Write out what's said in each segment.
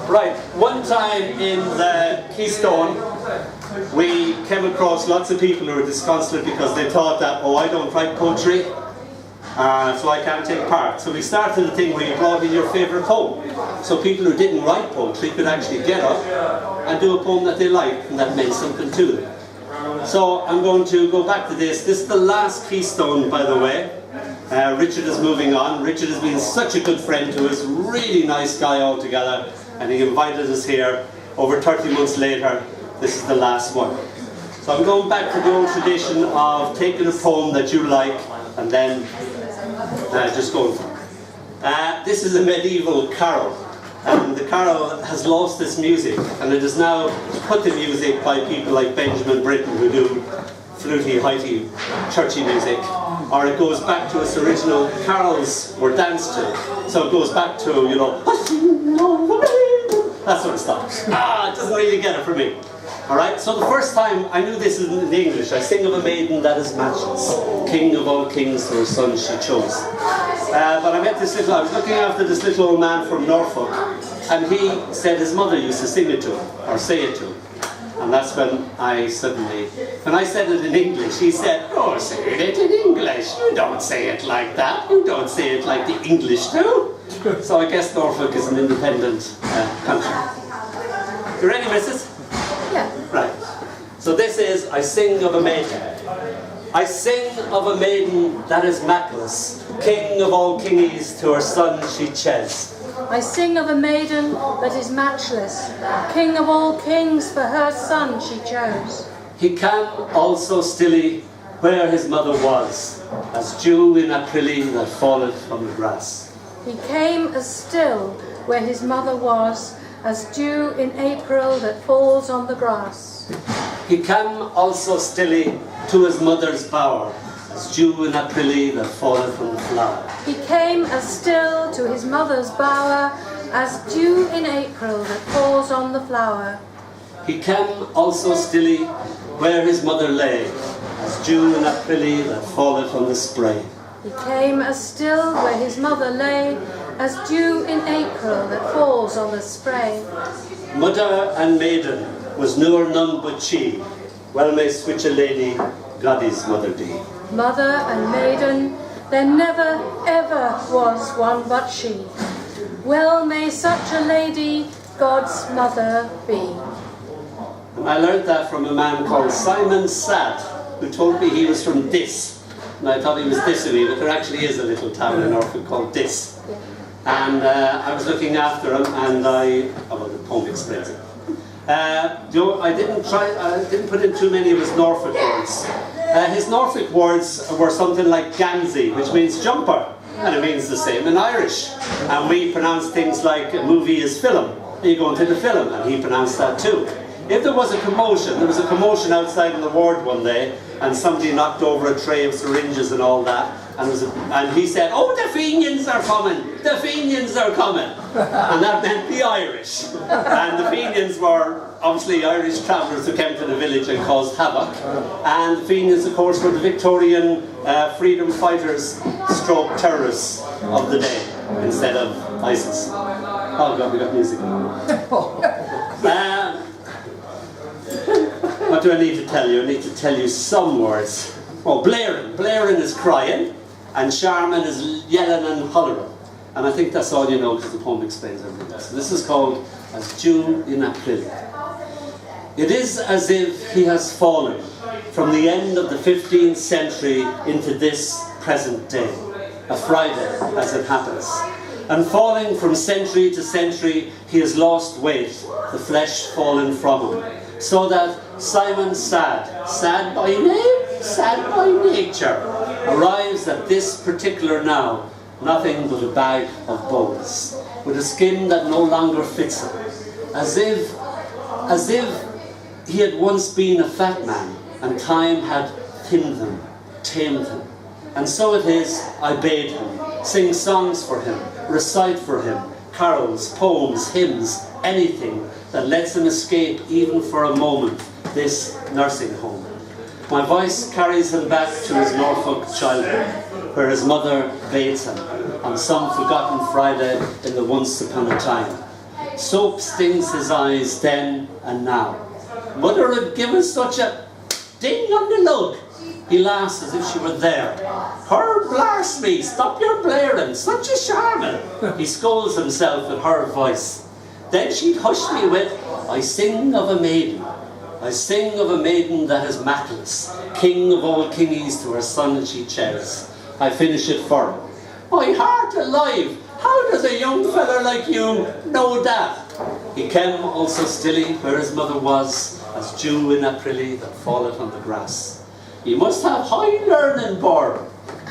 Right, one time in the Keystone, we came across lots of people who were disconsolate because they thought that, oh, I don't write poetry, so I can't take part. So we started a thing where you brought in your favourite poem. So people who didn't write poetry could actually get up and do a poem that they liked and that meant something to them. So I'm going to go back to this. This is the last Keystone, by the way. Richard is moving on. Richard has been such a good friend to us, really nice guy altogether, and he invited us here over 30 months later. This is the last one. So I'm going back to the old tradition of taking a poem that you like and then just going for it. This is a medieval carol, and the carol has lost its music, and it is now put to music by people like Benjamin Britten, who do fluty, heighty, churchy music, or it goes back to its original carols were danced to. So it goes back to, you know, that sort of stuff. It doesn't really get it for me. Alright, so the first time I knew this in English, I sing of a maiden that is matchless, king of all kings, her son she chose. But I met this little, I was looking after this little old man from Norfolk, and he said his mother used to sing it to him, or say it to him. And that's when I suddenly, when I said it in English, he said, oh, say it in English. You don't say it like that. You don't say it like the English do. So I guess Norfolk is an independent country. You ready, missus? Yeah. Right. So this is, I sing of a maiden. I sing of a maiden that is Matchless, king of all kingies, to her son she ches. I sing of a maiden that is matchless, king of all kings, for her son she chose. He can also stilly where his mother was, as dew in Aprili that falleth from the grass. He came as still where his mother was, as dew in April that falls on the grass. He came also stilly to his mother's bower, as dew in Aprili that falleth from the flower. He came as still to his mother's bower, as dew in April that falls on the flower. He came also stilly where his mother lay, as dew in Aprili that falleth on the spray. He came as still where his mother lay, as dew in April that falls on the spray. Mother and maiden was nor none but she, well may switch a lady, Goddy's mother be. Mother and maiden, there never ever was one but she. Well may such a lady God's mother be. And I learned that from a man called Simon Sad, who told me he was from Dis. And I thought he was dissing me, but there actually is a little town in Norfolk called Dis. And I was looking after him, and the poem explains it. I didn't put in too many of his Norfolk words. His Norfolk words were something like Gansey, which means jumper, and it means the same in Irish. And we pronounce things like a movie is film. You go into the film, and he pronounced that too. If there was a commotion, there was a commotion outside in the ward one day, and somebody knocked over a tray of syringes and all that, and he said, oh, the Fenians are coming, the Fenians are coming. And that meant the Irish. And the Fenians were obviously Irish travellers who came to the village and caused havoc. And the Fenians, of course, were the Victorian freedom fighters stroke terrorists of the day, instead of ISIS. Oh God, we got music. What do I need to tell you? I need to tell you some words. Oh, Blairin. Blairin is crying, and Sharman is yelling and hollering. And I think that's all you know, because the poem explains everything else. So this is called As Dew in April. It is as if he has fallen from the end of the 15th century into this present day, a Friday as it happens. And falling from century to century, he has lost weight, the flesh fallen from him. So that Simon sad by name, sad by nature, arrives at this particular now, nothing but a bag of bones, with a skin that no longer fits him, as if he had once been a fat man, and time had thinned him, tamed him. And so it is, I bade him, sing songs for him, recite for him, carols, poems, hymns, anything that lets him escape even for a moment this nursing home. My voice carries him back to his Norfolk childhood, where his mother bathes him, on some forgotten Friday in the once upon a time. Soap stings his eyes then and now. Mother had given such a ding on the lug. He laughs as if she were there. Her blast me, stop your blaring, such a charmin. He scolds himself with her voice. Then she'd hush me with, I sing of a maiden. I sing of a maiden that is Matchless, king of all kingies to her son she cherishes. I finish it for him. My heart alive, how does a young feller like you know that? He came also stilly where his mother was, as dew in Aprili that falleth on the grass. He must have high learning born.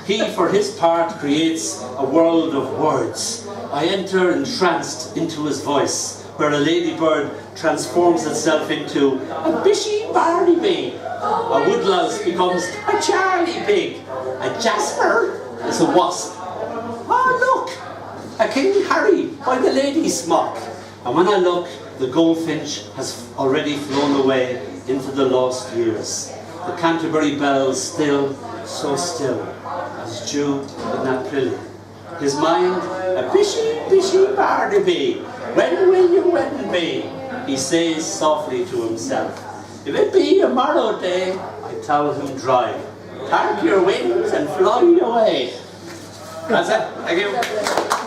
He for his part creates a world of words. I enter entranced into his voice, where a ladybird transforms itself into a bishy barley bee. A woodlouse becomes a charley pig. A jasper is a wasp. Ah, look! A King Harry by the lady's smock. And when I look, the goldfinch has already flown away into the lost years. The Canterbury bells still, so still, as dew in April. His mind, a bishy, bishy barnaby. When will you wed me? He says softly to himself. If it be a morrow day, I towel him dry. Pack your wings and fly away. That's it. Thank you.